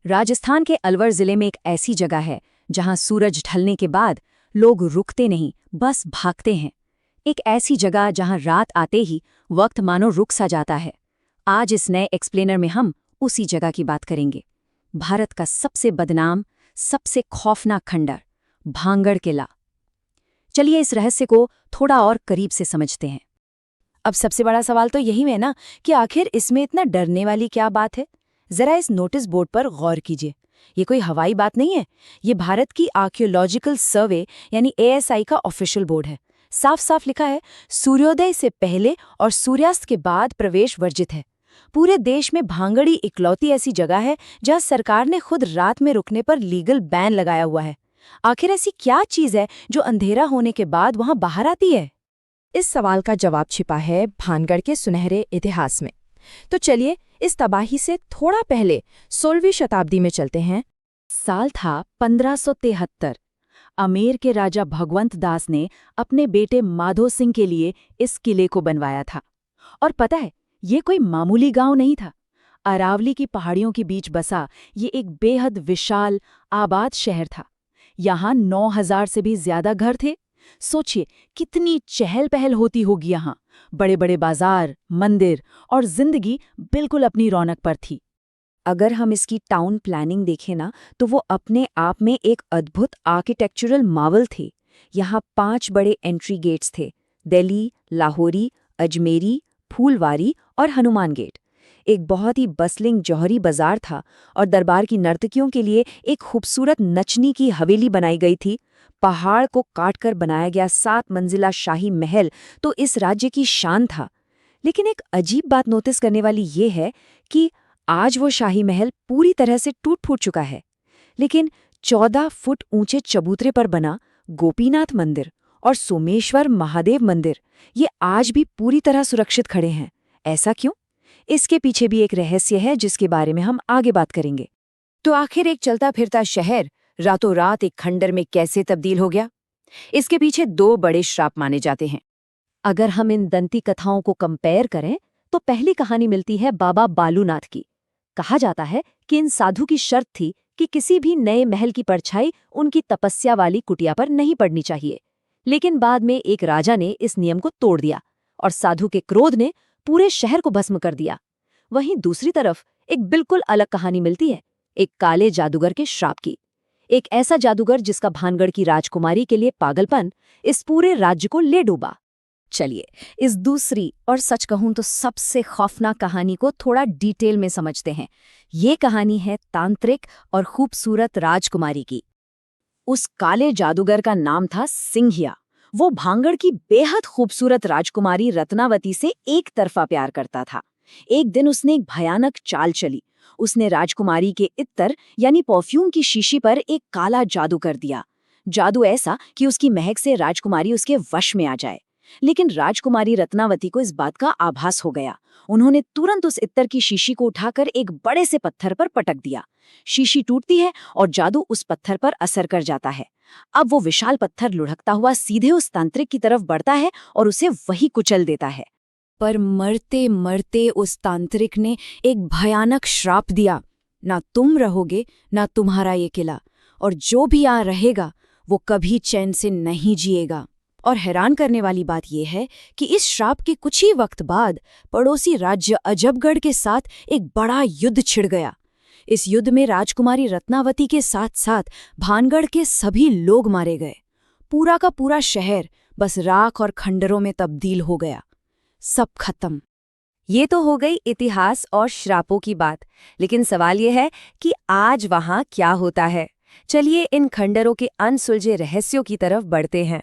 राजस्थान के अलवर जिले में एक ऐसी जगह है जहां सूरज ढलने के बाद लोग रुकते नहीं, बस भागते हैं। एक ऐसी जगह जहां रात आते ही वक्त मानो रुक सा जाता है। आज इस नए एक्सप्लेनर में हम उसी जगह की बात करेंगे। भारत का सबसे बदनाम, सबसे खौफनाक खंडर, भांगड़ किला। चलिए इस रहस्य को थोड़ा और करीब से समझते हैं। अब सबसे बड़ा सवाल तो यही है ना कि आखिर इसमें इतना डरने वाली क्या बात है। जरा इस नोटिस बोर्ड पर गौर कीजिए। ये कोई हवाई बात नहीं है, ये भारत की आर्कियोलॉजिकल सर्वे यानी ASI का ऑफिशियल बोर्ड है। साफ साफ लिखा है, सूर्योदय से पहले और सूर्यास्त के बाद प्रवेश वर्जित है। पूरे देश में भांगड़ी इकलौती ऐसी जगह है जहां सरकार ने खुद रात में रुकने पर लीगल बैन लगाया हुआ है। आखिर ऐसी क्या चीज है जो अंधेरा होने के बाद वहां बाहर आती है? इस सवाल का जवाब छिपा है भानगढ़ के सुनहरे इतिहास में। तो चलिए इस तबाही से थोड़ा पहले 16वीं शताब्दी में चलते हैं। साल था 1573। अमेर के राजा भगवंत दास ने अपने बेटे माधो सिंह के लिए इस किले को बनवाया था। और पता है, ये कोई मामूली गांव नहीं था। अरावली की पहाड़ियों के बीच बसा ये एक बेहद विशाल, आबाद शहर था। यहाँ 9000 से भी ज्यादा घर थे। सोचिए कितनी चहल पहल होती होगी यहाँ। बड़े बड़े बाजार, मंदिर और जिंदगी बिल्कुल अपनी रौनक पर थी। अगर हम इसकी टाउन प्लानिंग देखें ना, तो वो अपने आप में एक अद्भुत आर्किटेक्चरल मार्वल थी। यहाँ 5 बड़े एंट्री गेट्स थे: दिल्ली, लाहौरी, अजमेरी, फूलवारी और हनुमान गेट। एक बहुत ही बसलिंग जौहरी बाजार था और दरबार की नर्तकियों के लिए एक खूबसूरत नचनी की हवेली बनाई गई थी। पहाड़ को काटकर बनाया गया 7 मंजिला शाही महल तो इस राज्य की शान था। लेकिन एक अजीब बात नोटिस करने वाली ये है कि आज वो शाही महल पूरी तरह से टूट फूट चुका है। लेकिन 14 फुट ऊंचे चबूतरे पर बना गोपीनाथ मंदिर और सोमेश्वर महादेव मंदिर ये आज भी पूरी तरह सुरक्षित खड़े हैं। ऐसा क्यों? इसके पीछे भी एक रहस्य है जिसके बारे में हम आगे बात करेंगे। तो आखिर एक चलता फिरता शहर रातों रात एक खंडर में कैसे तब्दील हो गया? इसके पीछे 2 बड़े श्राप माने जाते हैं। अगर हम इन दंती कथाओं को कंपेयर करें तो पहली कहानी मिलती है बाबा बालूनाथ की। कहा जाता है कि इन साधु की शर्त थी कि किसी भी नए महल की परछाई उनकी तपस्या वाली कुटिया पर नहीं पड़नी चाहिए। लेकिन बाद में एक राजा ने इस नियम को तोड़ दिया और साधु के क्रोध ने पूरे शहर को भस्म कर दिया। वहीं दूसरी तरफ एक बिल्कुल अलग कहानी मिलती है, एक काले जादूगर के श्राप की। एक ऐसा जादूगर जिसका भानगढ़ की राजकुमारी के लिए पागलपन इस पूरे राज्य को ले डूबा। चलिए इस दूसरी और सच कहूं तो सबसे खौफनाक कहानी को थोड़ा डिटेल में समझते हैं। ये कहानी है तांत्रिक और खूबसूरत राजकुमारी की। उस काले जादूगर का नाम था सिंघिया। वो भांगड़ की बेहद खूबसूरत राजकुमारी रत्नावती से एक तरफा प्यार करता था। एक दिन उसने एक भयानक चाल चली। उसने राजकुमारी के इत्तर यानी परफ्यूम की शीशी पर एक काला जादू कर दिया। जादू ऐसा कि उसकी महक से राजकुमारी उसके वश में आ जाए। लेकिन राजकुमारी रत्नावती को इस बात का आभास हो गया। उन्होंने तुरंत उस इत्तर की शीशी को उठाकर एक बड़े से पत्थर पर पटक दिया। शीशी टूटती है और जादू उस पत्थर पर असर कर जाता है। अब वो विशाल पत्थर लुढ़कता हुआ सीधे उस तांत्रिक की तरफ बढ़ता है और उसे वही कुचल देता है। पर मरते मरते उस तांत्रिक ने एक भयानक श्राप दिया: ना तुम रहोगे, ना तुम्हारा ये किला, और जो भी यहाँ रहेगा वो कभी चैन से नहीं जिएगा। और हैरान करने वाली बात यह है कि इस श्राप के कुछ ही वक्त बाद पड़ोसी राज्य अजबगढ़ के साथ एक बड़ा युद्ध छिड़ गया। इस युद्ध में राजकुमारी रत्नावती के साथ साथ भानगढ़ के सभी लोग मारे गए। पूरा का पूरा शहर बस राख और खंडरों में तब्दील हो गया। सब खत्म। ये तो हो गई इतिहास और श्रापों की बात। लेकिन सवाल यह है कि आज वहां क्या होता है। चलिए इन खंडरों के अनसुलझे रहस्यों की तरफ बढ़ते हैं।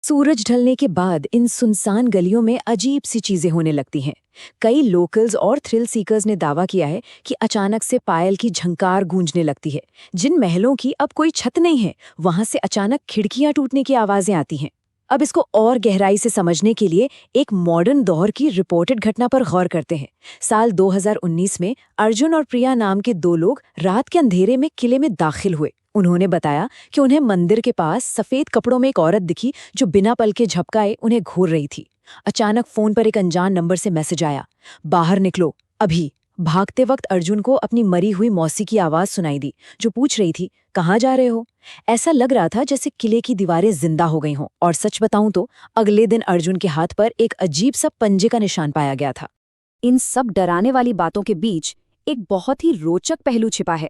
सूरज ढलने के बाद इन सुनसान गलियों में अजीब सी चीजें होने लगती हैं। कई लोकल्स और थ्रिल सीकर्स ने दावा किया है कि अचानक से पायल की झंकार गूंजने लगती है। जिन महलों की अब कोई छत नहीं है, वहां से अचानक खिड़कियां टूटने की आवाजें आती हैं। अब इसको और गहराई से समझने के लिए एक मॉडर्न दौर की रिपोर्टेड घटना पर गौर करते हैं। साल 2019 में अर्जुन और प्रिया नाम के 2 लोग रात के अंधेरे में किले में दाखिल हुए। उन्होंने बताया कि उन्हें मंदिर के पास सफेद कपड़ों में एक औरत दिखी जो बिना पल के झपकाए उन्हें घूर रही थी। अचानक फोन पर एक अनजान नंबर से मैसेज आया: बाहर निकलो, अभी, भागते वक्त अर्जुन को अपनी मरी हुई मौसी की आवाज सुनाई दी, जो पूछ रही थी, कहाँ जा रहे हो? ऐसा लग रहा था जैसे किले की दीवारें जिंदा हो गई हों। और सच बताऊं तो अगले दिन अर्जुन के हाथ पर एक अजीब सा पंजे का निशान पाया गया था। इन सब डराने वाली बातों के बीच एक बहुत ही रोचक पहलू छिपा है।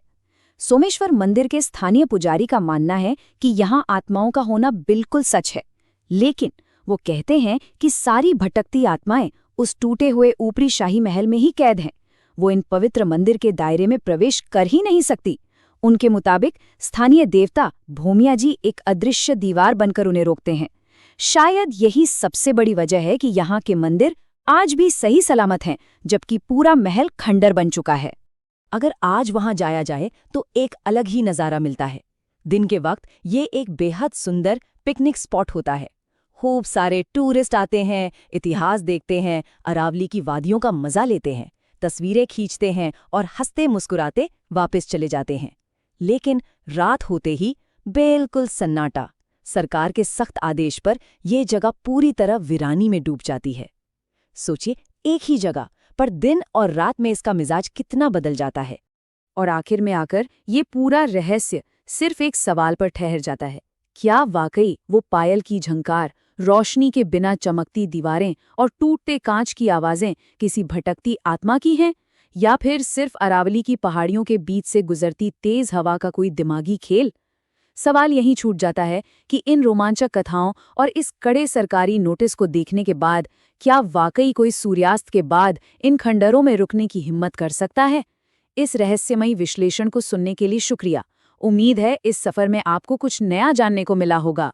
सोमेश्वर मंदिर के स्थानीय पुजारी का मानना है कि यहाँ आत्माओं का होना बिल्कुल सच है, लेकिन वो कहते हैं कि सारी भटकती आत्माएं उस टूटे हुए ऊपरी शाही महल में ही कैद हैं। वो इन पवित्र मंदिर के दायरे में प्रवेश कर ही नहीं सकती। उनके मुताबिक स्थानीय देवता भूमिया जी एक अदृश्य दीवार बनकर उन्हें रोकते हैं। शायद यही सबसे बड़ी वजह है कि यहाँ के मंदिर आज भी सही सलामत हैं, जबकि पूरा महल खंडर बन चुका है। अगर आज वहां जाया जाए तो एक अलग ही नज़ारा मिलता है। दिन के वक्त ये एक बेहद सुंदर पिकनिक स्पॉट होता है। खूब सारे टूरिस्ट आते हैं, इतिहास देखते हैं, अरावली की वादियों का मजा लेते हैं, तस्वीरें खींचते हैं और हंसते मुस्कुराते वापस चले जाते हैं। लेकिन रात होते ही बिल्कुल सन्नाटा। सरकार के सख्त आदेश पर यह जगह पूरी तरह वीरानी में डूब जाती है। सोचिए, एक ही जगह पर दिन और रात में इसका मिजाज कितना बदल जाता है। और आखिर में आकर ये पूरा रहस्य सिर्फ एक सवाल पर ठहर जाता है, क्या वाकई वो पायल की झंकार, रोशनी के बिना चमकती दीवारें और टूटते कांच की आवाजें किसी भटकती आत्मा की हैं, या फिर सिर्फ अरावली की पहाड़ियों के बीच से गुजरती तेज हवा का कोई दिमागी खेल? सवाल यहीं छूट जाता है कि इन रोमांचक कथाओं और इस कड़े सरकारी नोटिस को देखने के बाद क्या वाकई कोई सूर्यास्त के बाद इन खंडरों में रुकने की हिम्मत कर सकता है? इस रहस्यमयी विश्लेषण को सुनने के लिए शुक्रिया। उम्मीद है इस सफर में आपको कुछ नया जानने को मिला होगा।